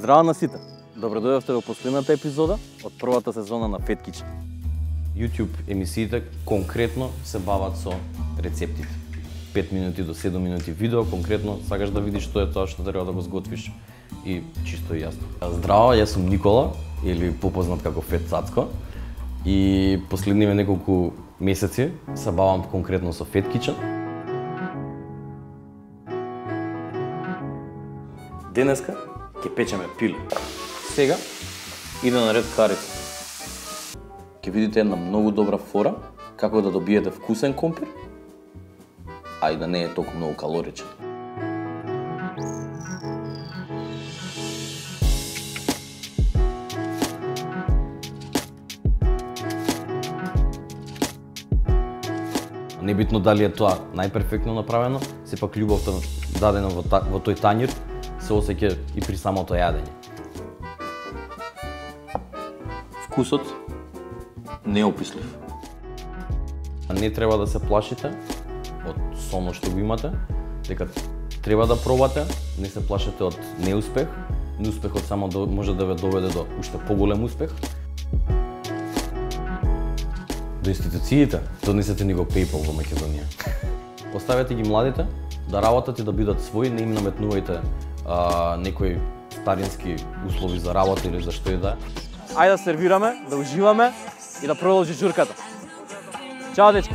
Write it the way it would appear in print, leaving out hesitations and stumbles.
Здраво на сите! Добро дојдовте во последната епизода од првата сезона на Fat Kitchen. YouTube емисиите конкретно се бават со рецептите. 5 минути до 7 минути видео, конкретно сакаш да видиш што е тоа што треба да го сготвиш и чисто и јасно. Здраво, јас сум Никола, или попознат како Фет Цацко, и последниве неколку месеци се бавам конкретно со Fat Kitchen. Денеска ќе печеме пиле. Сега иде на ред карица. Ќе видите една многу добра фора како да добиете вкусен компир, а и да не е толку многу калоричен. Небитно дали е тоа најперфектно направено, сепак љубовта дадена во тој тањир се осеќа и при самото јадење. Вкусот неопислив. Не треба да се плашите од соно што го имате, дека треба да пробате, не се плашете од неуспех. Неуспехот само може да ве доведе до уште поголем успех. До институциите, донесете ни го PayPal во Македонија. Оставете ги младите да работат и да бидат своји, не им наметнувајте некои старински услови за работа или за што и да е. Ајде да сервираме, да уживаме и да продолжи журката. Чао, дечки!